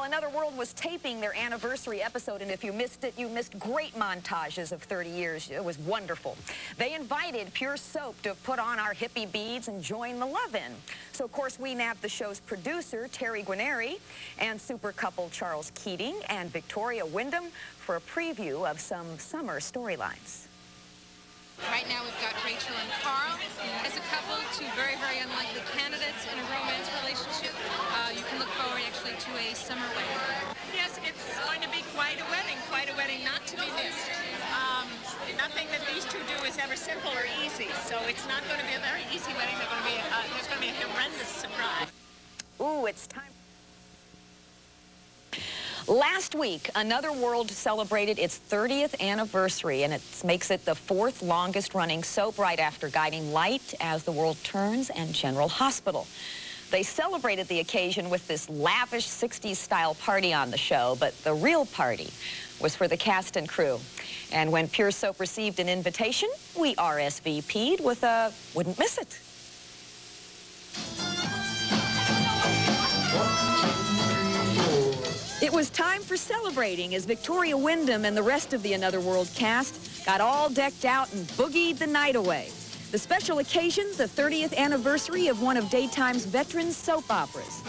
Another World was taping their anniversary episode, and if you missed it, you missed great montages of 30 years. It was wonderful. They invited Pure Soap to put on our hippie beads and join the love-in. So, of course, we nabbed the show's producer, Terry Guarneri, and super couple Charles Keating and Victoria Wyndham for a preview of some summer storylines. Right now we've got Rachel and Carl as a couple, two very, very unlikely candidates in a romance relationship. You can look forward actually to a summer wedding. Yes, it's going to be quite a wedding not to be missed. Nothing that these two do is ever simple or easy, so it's not going to be a very easy wedding. There's going to be a horrendous surprise. Ooh, it's time. Last week, Another World celebrated its 30th anniversary, and it makes it the 4th longest-running soap right after Guiding Light, As the World Turns, and General Hospital. They celebrated the occasion with this lavish 60s-style party on the show, but the real party was for the cast and crew. And when Pure Soap received an invitation, we RSVP'd with a wouldn't miss it. It was time for celebrating as Victoria Wyndham and the rest of the Another World cast got all decked out and boogied the night away. The special occasion, the 30th anniversary of one of daytime's veteran soap operas.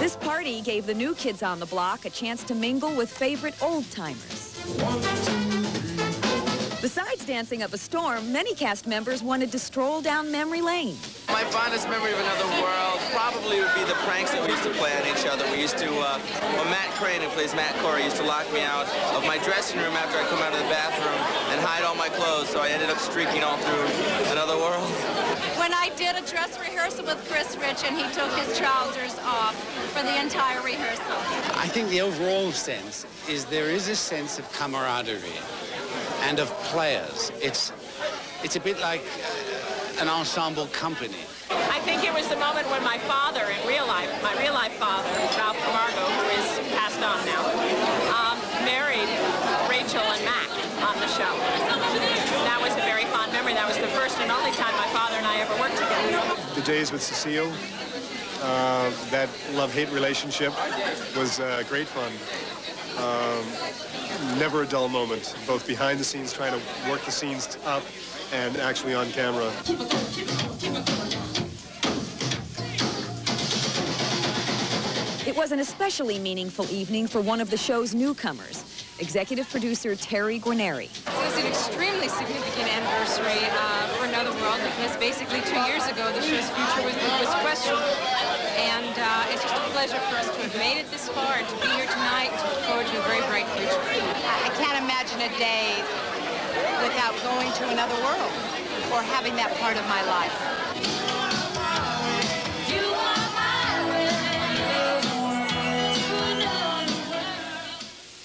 This party gave the new kids on the block a chance to mingle with favorite old-timers. Besides dancing up a storm, many cast members wanted to stroll down memory lane. My fondest memory of Another World probably would be the pranks that we used to play on each other. We used to, well, Matt Crane, who plays Matt Corey, used to lock me out of my dressing room after I come out of the bathroom and hide all my clothes, so I ended up streaking all through Another World. When I did a dress rehearsal with Chris Rich and he took his trousers off for the entire rehearsal. I think the overall sense is there is a sense of camaraderie and of players. It's a bit like an ensemble company. I think it was the moment when my father in real life, my real-life father, Ralph Camargo, who is passed on now, married Rachel and Mac on the show. That was a very fond memory. That was the first and only time my father and I ever worked together. The days with Cecile, that love-hate relationship was great fun. Never a dull moment, both behind the scenes trying to work the scenes up and actually on camera. It was an especially meaningful evening for one of the show's newcomers, executive producer Terry Guarneri. It was an extremely significant anniversary for Another World because basically 2 years ago the show's future was questioned. And it's just a pleasure for us to have made it this far and to be here tonight and to look forward to a very bright future. I can't imagine a day without going to another world or having that part of my life.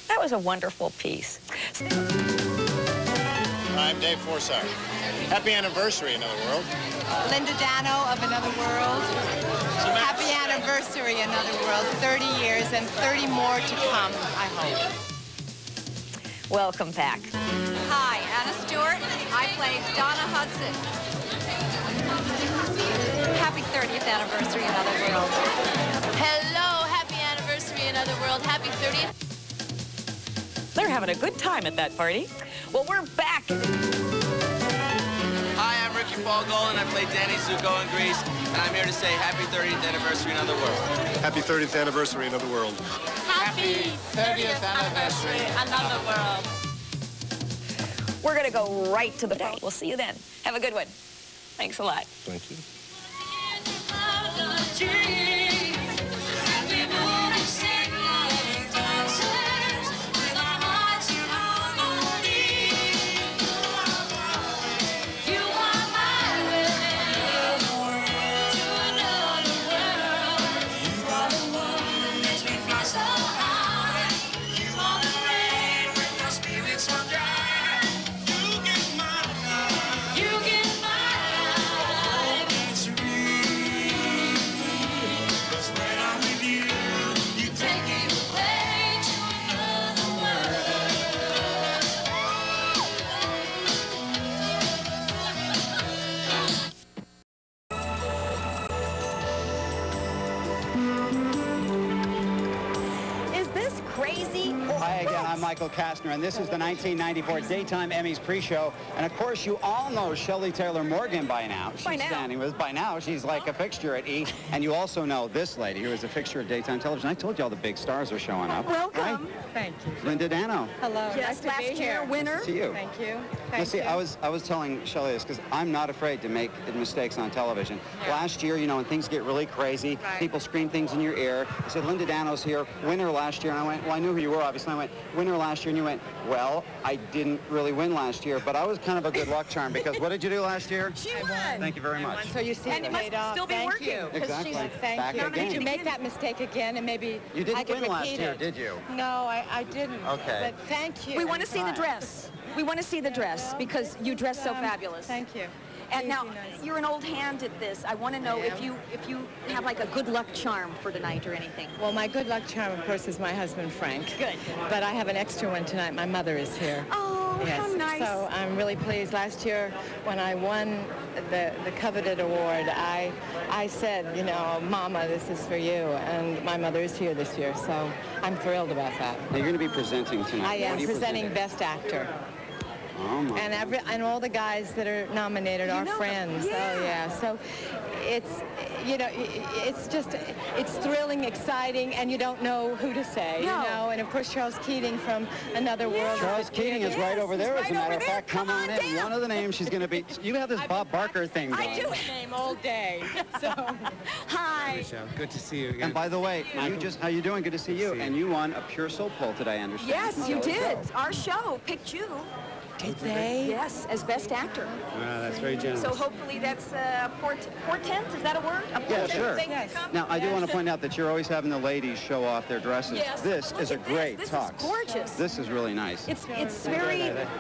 That was a wonderful piece. I'm Dave Forsythe. Happy anniversary, Another World. Linda Dano of Another World. Happy anniversary, Another World. 30 years and 30 more to come, I hope. Welcome back. Hi, Anna Stewart. I play Donna Hudson. Happy 30th anniversary, Another World. Hello, happy anniversary, Another World. Happy 30th. They're having a good time at that party. Well, we're back. Hi, I'm Ricky Falgold, and I play Danny Zuko in Grease, and I'm here to say happy 30th anniversary, Another World. Happy 30th anniversary, Another World. Happy 30th anniversary, Another World. We're going to go right to the day. We'll see you then. Have a good one. Thanks a lot. Thank you. I'm Michael Kastner, and this is the 1994 Daytime Emmys pre-show. And of course, you all know Shelley Taylor Morgan by now. She's standing with us. By now, she's like a fixture at E! And you also know this lady, who is a fixture at daytime television. I told you all the big stars are showing up. Welcome. Right? Thank you. Linda Dano. Hello. Yes, nice to be here. winner. Nice to see you. Thank you. Let's see, I was telling Shelley this because I'm not afraid to make mistakes on television. Yeah. Last year, you know, when things get really crazy, people scream things in your ear. I said, Linda Dano's here, winner last year. And I went, well, I knew who you were, obviously. I went, winner last year. And you went, well, I didn't really win last year, but I was kind of a good luck charm because what did you do last year? She won. Thank you very much. So you see And it must paid off. still be Thank working. you. Exactly. Thank Back you. again. Did you make that mistake again and maybe You I didn't could win last repeat year, it? did you? No, I didn't. Okay. But thank you. We want to see the Anytime. dress. We want to see the dress because you dress so fabulous. Thank you. And now, Easy, nice. you're an old hand at this. I want to know if you have like a good luck charm for tonight or anything. Well, my good luck charm, of course, is my husband, Frank. Good. But I have an extra one tonight. My mother is here. Oh, Yes. how nice. So I'm really pleased. Last year, when I won the coveted award, I said, you know, Mama, this is for you. And my mother is here this year, so I'm thrilled about that. Now, you're going to be presenting tonight. I What am are you presenting Best Actor. Oh, my. And all the guys that are nominated are friends. Yeah. Oh, yeah. So it's, you know, it's just, it's thrilling, exciting, and you don't know who to say, you know. And, of course, Charles Keating from Another World. Charles Keating is right over there, as a matter of fact. Come on in. down. One of the names she's going to be. You have this Bob Barker thing going. I do. Name all day. So, Hi. Michelle, good to see you again. And by the way, how you doing? Good to see you. And you won a Pure Soul poll today, I understand. Yes, you did. Our show picked you. did they? Yes, as Best Actor. Wow, that's very generous. So hopefully that's a portent. Is that a word? A Yeah, portent sure. thing to Yes. come? Now, I do want to point out that you're always having the ladies show off their dresses. Yes. This Look is a at this. great This is tux. gorgeous. This is really nice. It's very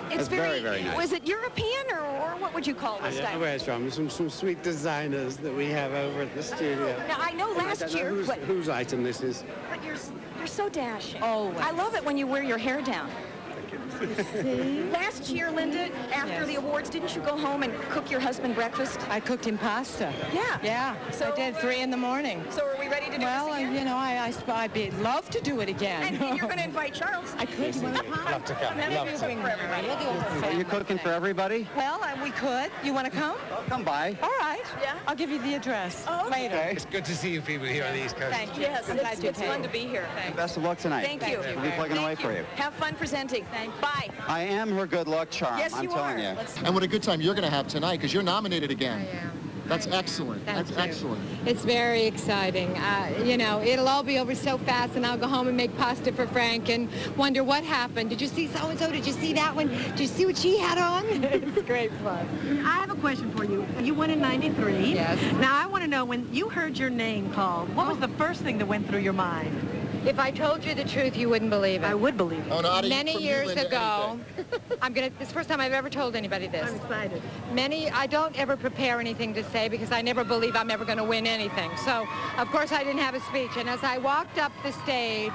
It's very, very nice. Was it European or what would you call this style? Where's from? Some sweet designers that we have over at the studio. Now I know last year, but Whose item this is? you're so dashing. Always. I love it when you wear your hair down. Last year, Linda, after the awards, didn't you go home and cook your husband breakfast? I cooked him pasta. Yeah. Yeah. So, I did 3 in the morning. So are we ready to do Well, this again? you know, I'd love to do it again. And you're going to invite Charles. I could. You want to come? Love to come. Maybe Love we'll to. cook for everybody. We'll do it for Are you cooking for everybody? Well, we could. You want to come? Well, come by. All right. Yeah. I'll give you the address later. Okay. It's good to see you people here on the East Coast. Thank you. Yes, I'm glad you it's fun came. to be here. Best of luck tonight. Thank you. We'll be plugging away for you. Have fun presenting. Bye. I am her good luck charm. Yes, I'm you telling are. you. And what a good time you're going to have tonight because you're nominated again. I am. That's excellent. Thank That's you. excellent. It's very exciting. You know, it'll all be over so fast, and I'll go home and make pasta for Frank and wonder what happened. Did you see so-and-so? Did you see that one? Did you see what she had on? It's great fun. I have a question for you. You won in '93. Yes. Now, I want to know, when you heard your name called, what was the first thing that went through your mind? If I told you the truth, you wouldn't believe it. I would believe it. Oh, no, Many years ago, it's the first time I've ever told anybody this. I'm excited. I don't ever prepare anything to say because I never believe I'm ever going to win anything. So, of course, I didn't have a speech. And as I walked up the stage,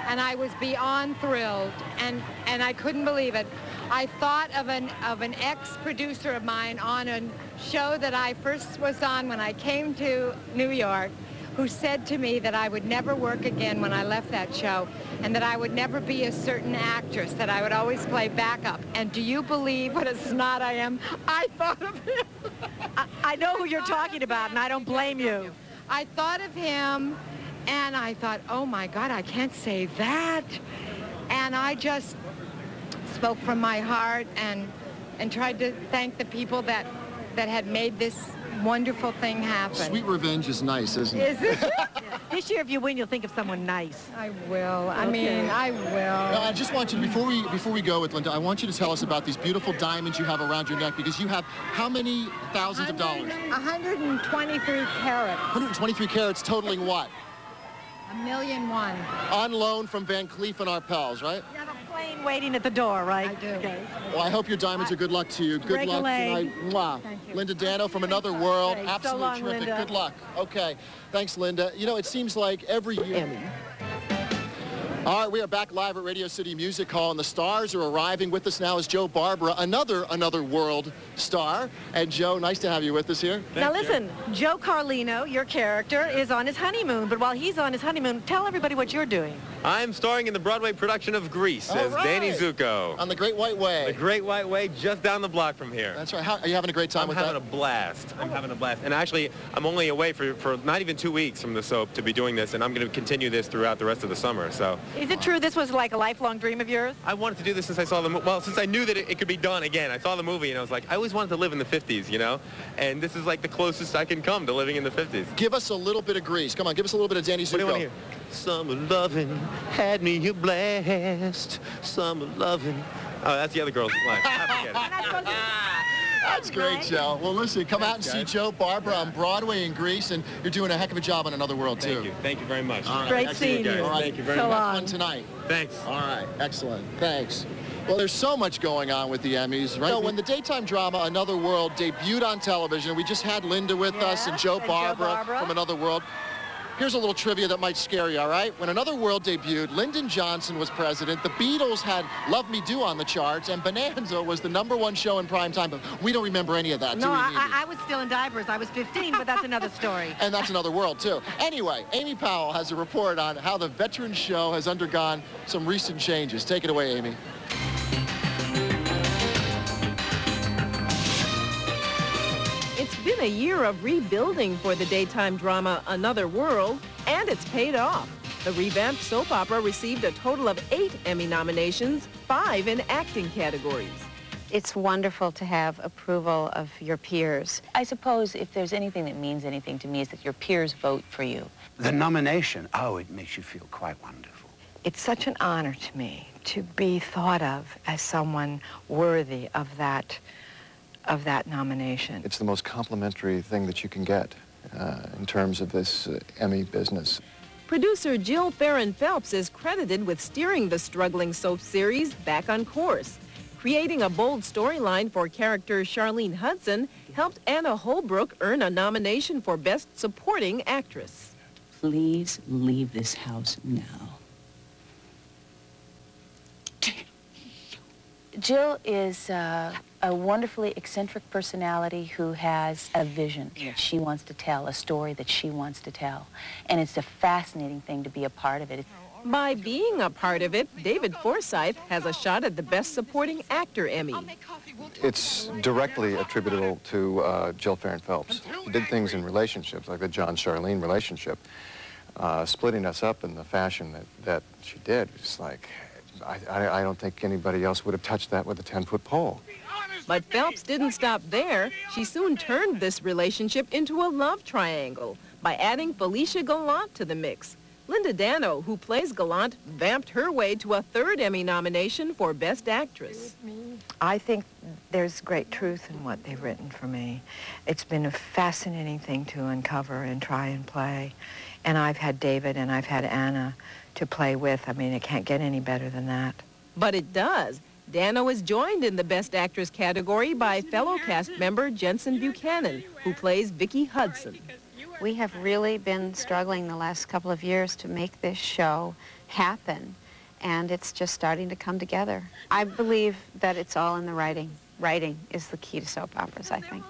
and I was beyond thrilled, and I couldn't believe it, I thought of an ex-producer of mine on a show that I first was on when I came to New York, who said to me that I would never work again when I left that show, and that I would never be a certain actress, that I would always play backup. And do you believe what a snot I am? I thought of him. I know who you're talking about, and I don't blame you. I thought of him, and I thought, oh my God, I can't say that. And I just spoke from my heart and tried to thank the people that had made this wonderful thing happen. Sweet revenge is nice, isn't it? Is it? This year, if you win, you'll think of someone nice. I will. I mean, I will. Now, I just want you, before we go with Linda, I want you to tell us about these beautiful diamonds you have around your neck, because you have how many thousands of dollars? 123 carats. 123 carats, totaling what? $1,000,001. On loan from Van Cleef and Arpels, right? You have a plane waiting at the door, right? I do. Okay. Well, I hope your diamonds are good luck to you. Good Break a luck leg. tonight. Mwah. Thank you. Linda Dano from Another World. Thanks. So Absolutely long, terrific. Linda. Good luck. Okay. Thanks, Linda. You know, it seems like every year... All right, we are back live at Radio City Music Hall, and the stars are arriving. With us now is Joe Barbara, another world star. And Joe, nice to have you with us here. Now listen, Joe Carlino, your character, is on his honeymoon, but while he's on his honeymoon, tell everybody what you're doing. I'm starring in the Broadway production of Grease as Danny Zuko. On the Great White Way. The Great White Way, just down the block from here. That's right. Are you having a great time with that? I'm having a blast. I'm having a blast. And actually, I'm only away for not even 2 weeks from the soap to be doing this, and I'm going to continue this throughout the rest of the summer. So. Is it true this was like a lifelong dream of yours? I wanted to do this since I saw the movie. Well, since I knew that it could be done again. I saw the movie, and I was like, I always wanted to live in the 50s, you know? And this is like the closest I can come to living in the 50s. Give us a little bit of Grease. Come on, give us a little bit of Danny Zuko. What do you want to hear? Summer loving had me a blast. Summer loving. Oh, that's the other girl's line. I forget it. That's great, Joe. Well, listen, come out and see Joe Barbara on Broadway in Grease, and you're doing a heck of a job on Another World, too. Thank you. Thank you very much. Great seeing you. All right. Thank you very much. Have fun tonight. Thanks. All right. Excellent. Thanks. Well, there's so much going on with the Emmys, right? So when the daytime drama Another World debuted on television, we just had Linda with us and Joe Barbara from Another World. Here's a little trivia that might scare you, all right? When Another World debuted, Lyndon Johnson was president, the Beatles had Love Me Do on the charts, and Bonanza was the #1 show in prime time, but we don't remember any of that, No, I was still in diapers. I was 15, but that's another story. And that's Another World, too. Anyway, Amy Powell has a report on how the veteran show has undergone some recent changes. Take it away, Amy. It's been a year of rebuilding for the daytime drama Another World, and it's paid off. The revamped soap opera received a total of 8 Emmy nominations, 5 in acting categories. It's wonderful to have approval of your peers. I suppose if there's anything that means anything to me is that your peers vote for you. The nomination, oh, it makes you feel quite wonderful. It's such an honor to me to be thought of as someone worthy of that nomination. It's the most complimentary thing that you can get in terms of this Emmy business. Producer Jill Farron Phelps is credited with steering the struggling soap series back on course. Creating a bold storyline for character Charlene Hudson helped Anna Holbrook earn a nomination for Best Supporting Actress. Please leave this house now. Jill is a wonderfully eccentric personality who has a vision that she wants to tell, a story that she wants to tell. And it's a fascinating thing to be a part of it. By being a part of it, David Forsythe has a shot at the Best Supporting Actor Emmy. It's directly attributable to Jill Farron Phelps. She did things in relationships, like the John-Charlene relationship, splitting us up in the fashion that she did. It's like, I don't think anybody else would have touched that with a 10-foot pole. But Phelps didn't stop there. She soon turned this relationship into a love triangle by adding Felicia Gallant to the mix. Linda Dano, who plays Gallant, vamped her way to a 3rd Emmy nomination for Best Actress. I think there's great truth in what they've written for me. It's been a fascinating thing to uncover and try and play. And I've had David and I've had Anna to play with. I mean, it can't get any better than that. But it does. Dano is joined in the Best Actress category by fellow cast member Jensen Buchanan, who plays Vicki Hudson. We have really been struggling the last couple of years to make this show happen, and it's just starting to come together. I believe that it's all in the writing. Writing is the key to soap operas, I think.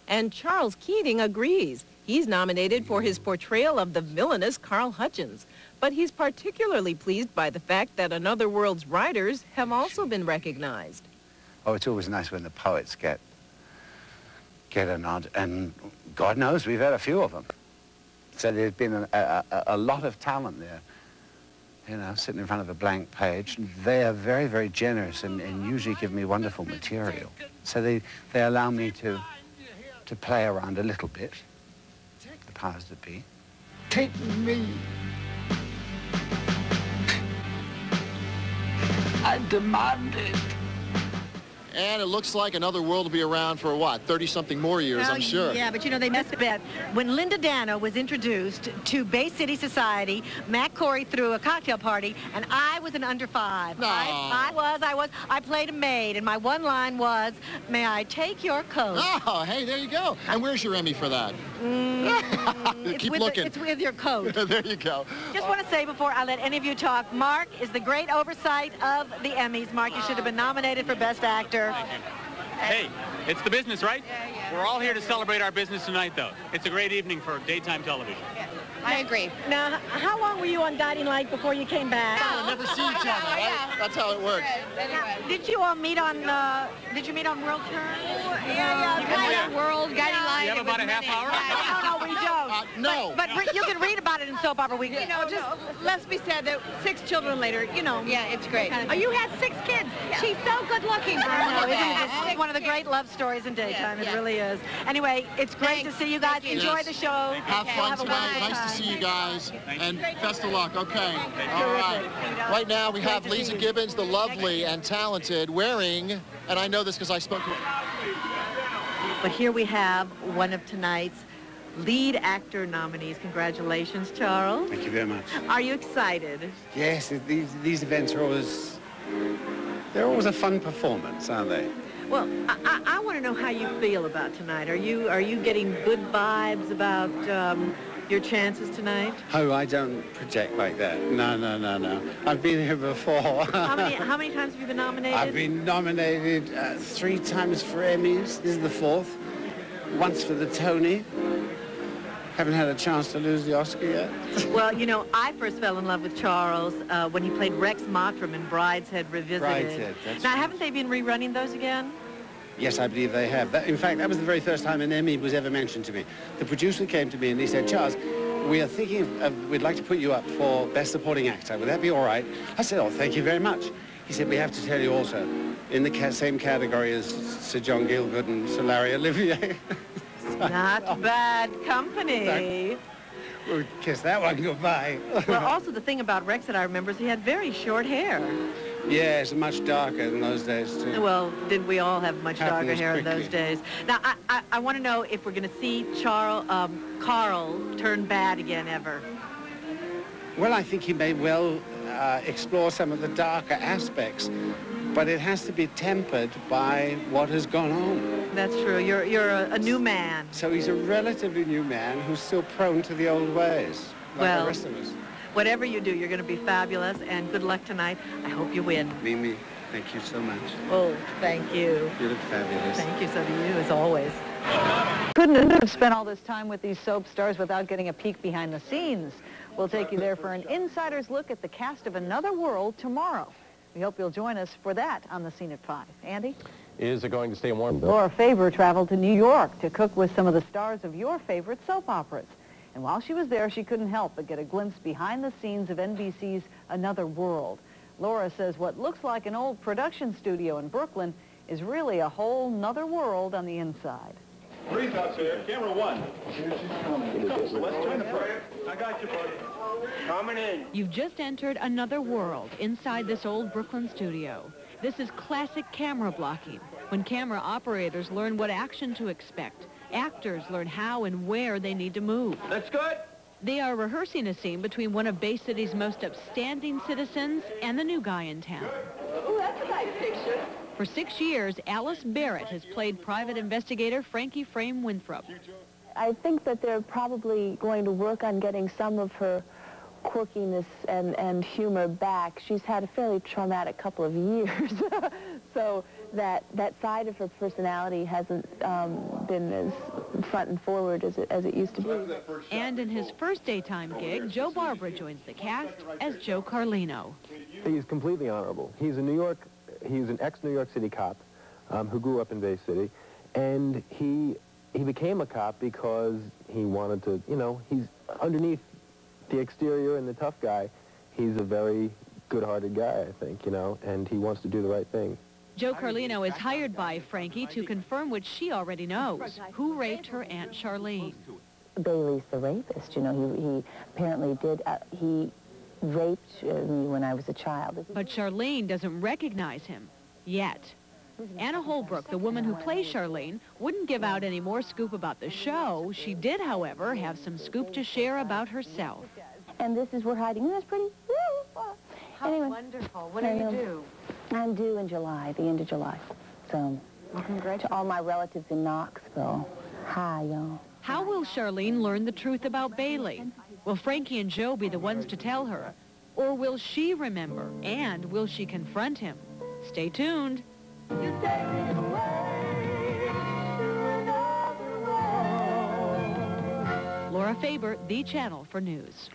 And Charles Keating agrees. He's nominated for his portrayal of the villainous Carl Hutchins, but he's particularly pleased by the fact that Another World's writers have also been recognized. Oh, it's always nice when the poets get a nod, and God knows we've had a few of them. So there's been a lot of talent there, you know, sitting in front of a blank page. They are very, very generous and usually give me wonderful material. So they allow me to play around a little bit, the powers that be. Take me. I demand it. And it looks like Another World will be around for, what, 30-something more years, I'm sure. Yeah, but you know, they missed a bit. When Linda Dano was introduced to Bay City Society, Matt Corey threw a cocktail party, and I was an under 5. No. I was. I played a maid, and my one line was, "May I take your coat?" Oh, hey, there you go. And where's your Emmy for that? Keep looking. It's with your coat. There you go. Just want to say before I let any of you talk, Mark is the great oversight of the Emmys. Mark, you should have been nominated for Best Actor. Hey, it's the business, right? We're all here to celebrate our business tonight, though. It's a great evening for daytime television. I agree. Now, how long were you on Guiding Light before you came back? Oh, never see each other, right? That's how it works. Did you all meet on, World Turn? Yeah. World, Guiding Light. You have about a half hour? No, we don't. No. But you can read about it in Soap Opera Week. You know, just let's be said that 6 children later, you know. Yeah, it's great. Oh, you had 6 kids. Yeah. She's so good looking. It's one of the great love stories in daytime. It really is. Anyway, it's great to see you guys. Enjoy the show. Have fun tonight. Nice to see you guys. And best of luck. Okay. All right. Right now we have Lisa Gibbons, the lovely and talented, wearing, and I know this because I spoke to her. But here we have one of tonight's lead actor nominees. Congratulations, Charles. Thank you very much. Are you excited? Yes, these events are always, they're always a fun performance, aren't they? Well, I want to know how you feel about tonight. Are you getting good vibes about your chances tonight? Oh, I don't project like that. No. I've been here before. How many times have you been nominated? I've been nominated 3 times for Emmys. This is the 4th. Once for the Tony. Haven't had a chance to lose the Oscar yet. Well, you know, I first fell in love with Charles when he played Rex Mottram in Brideshead Revisited. Brideshead, that's now, right. haven't they been rerunning those again? Yes, I believe they have. In fact, that was the very first time an Emmy was ever mentioned to me. The producer came to me and he said, "Charles, we are thinking of we'd like to put you up for Best Supporting Actor. Would that be all right?" I said, "Oh, thank you very much." He said, "We have to tell you also, in the same category as Sir John Gielgud and Sir Larry Olivier." Not bad company. We'll kiss that one goodbye. Well, also the thing about Rex that I remember is he had very short hair. Yes, much darker in those days, too. Well, did we all have much darker hair in those quickly. days? Now, I want to know if we're going to see Carl turn bad again ever. Well, I think he may well explore some of the darker aspects, but it has to be tempered by what has gone on. That's true. You're a new man. So he's a relatively new man who's still prone to the old ways, like Well, the rest of us. Whatever you do, you're going to be fabulous, and good luck tonight. I hope you win. Mimi, thank you so much. Oh, thank you. You look fabulous. Thank you, so do you, as always. Couldn't have spent all this time with these soap stars without getting a peek behind the scenes. We'll take you there for an insider's look at the cast of Another World tomorrow. We hope you'll join us for that on The Scene at 5. Andy? Is it going to stay warm? Laura Faber traveled to New York to cook with some of the stars of your favorite soap operas. And while she was there, she couldn't help but get a glimpse behind the scenes of NBC's Another World. Laura says what looks like an old production studio in Brooklyn is really a whole nother world on the inside. Breathe out there. Camera 1. Here she's coming. Let's join the front. I got you, buddy. Coming in. You've just entered Another World inside this old Brooklyn studio. This is classic camera blocking, when camera operators learn what action to expect. Actors learn how and where they need to move. That's good. They are rehearsing a scene between one of Bay City's most upstanding citizens and the new guy in town. Oh, that's a nice picture. For 6 years, Alice Barrett has played private investigator Frankie Frame Winthrop. I think that they're probably going to work on getting some of her quirkiness and humor back. She's had a fairly traumatic couple of years, so that side of her personality hasn't been as front and forward as it used to be. And in his first daytime gig, Joe Barbara joins the cast as Joe Carlino. He's completely honorable. He's an ex-New York City cop who grew up in Bay City, and he became a cop because he wanted to, he's underneath the exterior and the tough guy. He's a very good-hearted guy, I think, and he wants to do the right thing. Joe Carlino is hired by Frankie to confirm what she already knows, who raped her Aunt Charlene. Bailey's the rapist. He apparently did, he raped me when I was a child. But Charlene doesn't recognize him, yet. Anna Holbrook, the woman who plays Charlene, wouldn't give out any more scoop about the show. She did, however, have some scoop to share about herself. And this is we're hiding. Isn't that pretty? How anyway, wonderful. What are you due? I'm due in July, the end of July. So, well, congratulations to all my relatives in Knoxville. Hi, y'all. How will Charlene learn the truth about Bailey? Will Frankie and Joe be the ones to tell her? Or will she remember? And will she confront him? Stay tuned. Laura Faber, The Channel for News.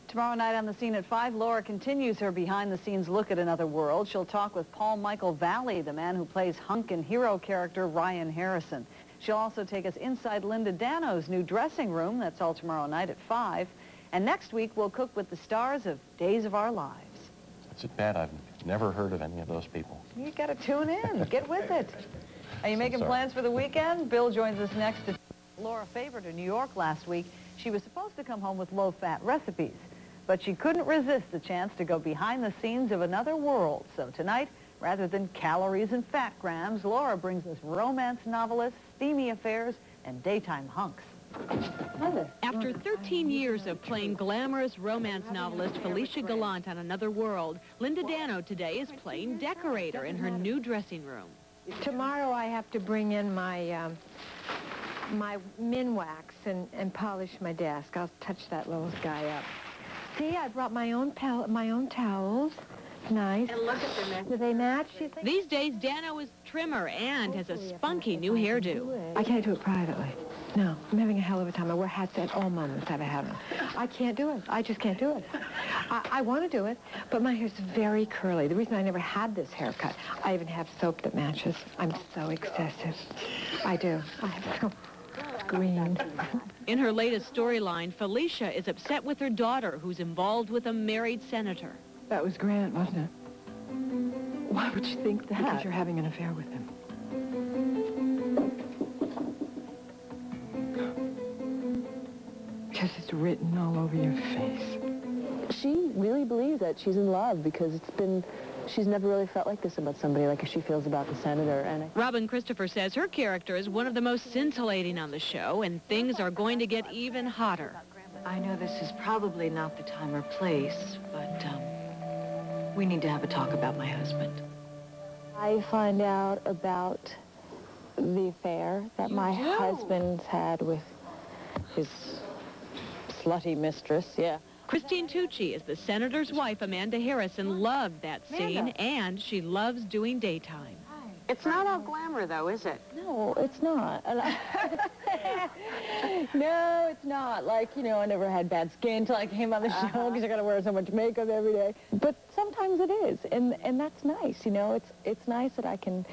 Tomorrow night on The Scene at 5, Laura continues her behind-the-scenes look at Another World. She'll talk with Paul Michael Valley, the man who plays hunk and hero character Ryan Harrison. She'll also take us inside Linda Dano's new dressing room. That's all tomorrow night at 5. And next week, we'll cook with the stars of Days of Our Lives. That's it, bad. I've never heard of any of those people. You got to tune in. Get with it. Are you making plans for the weekend? Bill joins us next. Laura Faber to New York last week. She was supposed to come home with low-fat recipes, but she couldn't resist the chance to go behind the scenes of Another World. So tonight, rather than calories and fat grams, Laura brings us romance novelists, steamy affairs, and daytime hunks. After 13 years of playing glamorous romance novelist Felicia Gallant on Another World, Linda Dano today is playing decorator in her new dressing room. Tomorrow I have to bring in my my Minwax and polish my desk. I'll touch that little guy up. See, I brought my own towels. Nice. And look at them. Do they match, you think? These days, Dano is trimmer and has a spunky new hairdo. I can't do it privately. No, I'm having a hell of a time. I wear hats at all moments I've had them. I can't do it. I just can't do it. I want to do it, but my hair's very curly. The reason I never had this haircut, I even have soap that matches. I'm so excessive. I do. I have so green. In her latest storyline, Felicia is upset with her daughter, who's involved with a married senator. That was Grant, wasn't it? Why would you think that? Because you're having an affair with him. Because it's written all over your face. She really believes that she's in love because she's never really felt like this about somebody like she feels about the senator. And Robin Christopher says her character is one of the most scintillating on the show, and things are going to get even hotter. I know this is probably not the time or place, but we need to have a talk about my husband. I find out about the affair that my husband's had with his slutty mistress, yeah. Christine Tucci is the senator's wife. Amanda Harrison loved that scene, and she loves doing daytime. It's not all glamour, though, is it? No, it's not. No, it's not. Like, you know, I never had bad skin till I came on the show because I got to wear so much makeup every day. But sometimes it is, and that's nice, you know. It's nice that I can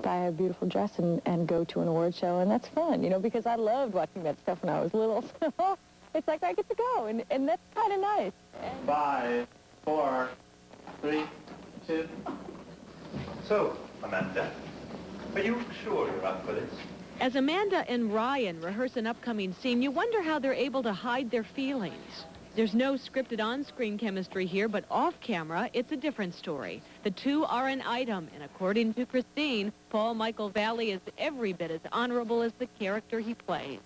buy a beautiful dress and go to an award show, and that's fun, you know, because I loved watching that stuff when I was little. So it's like I get to go, and that's kind of nice. 5, 4, 3, 2. So, Amanda, are you sure you're up for this? As Amanda and Ryan rehearse an upcoming scene, you wonder how they're able to hide their feelings. There's no scripted on-screen chemistry here, but off-camera, it's a different story. The two are an item, and according to Christine, Paul Michael Valley is every bit as honorable as the character he plays.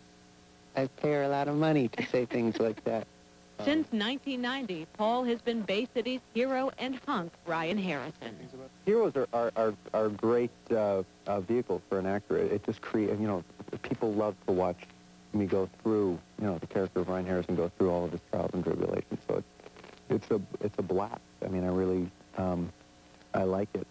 I pay her a lot of money to say things like that. Since 1990, Paul has been Bay City's hero and hunk, Ryan Harrison. Heroes are great vehicles for an actor. It just creates, you know, people love to watch me go through, you know, the character of Ryan Harrison go through all of his trials and tribulations. So it's a blast. I mean, I really, I like it.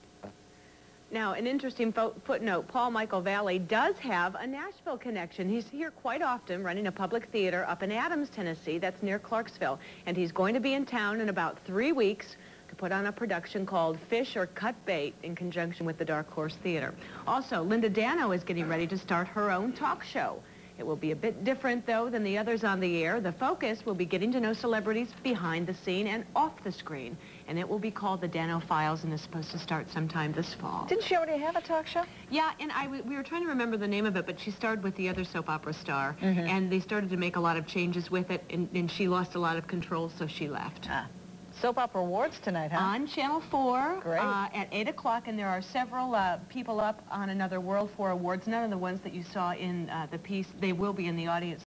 Now, an interesting footnote, Paul Michael Valley does have a Nashville connection. He's here quite often running a public theater up in Adams, Tennessee. That's near Clarksville. And he's going to be in town in about 3 weeks to put on a production called Fish or Cut Bait in conjunction with the Dark Horse Theater. Also, Linda Dano is getting ready to start her own talk show. It will be a bit different, though, than the others on the air. The focus will be getting to know celebrities behind the scene and off the screen. And it will be called The Dano Files, and is supposed to start sometime this fall. Didn't she already have a talk show? Yeah, and we were trying to remember the name of it, but she starred with the other soap opera star, and they started to make a lot of changes with it, and she lost a lot of control, so she left. Soap Opera Awards tonight, huh? On Channel 4 Great. At 8 o'clock, and there are several people up on Another World for awards. None of the ones that you saw in the piece, they will be in the audience.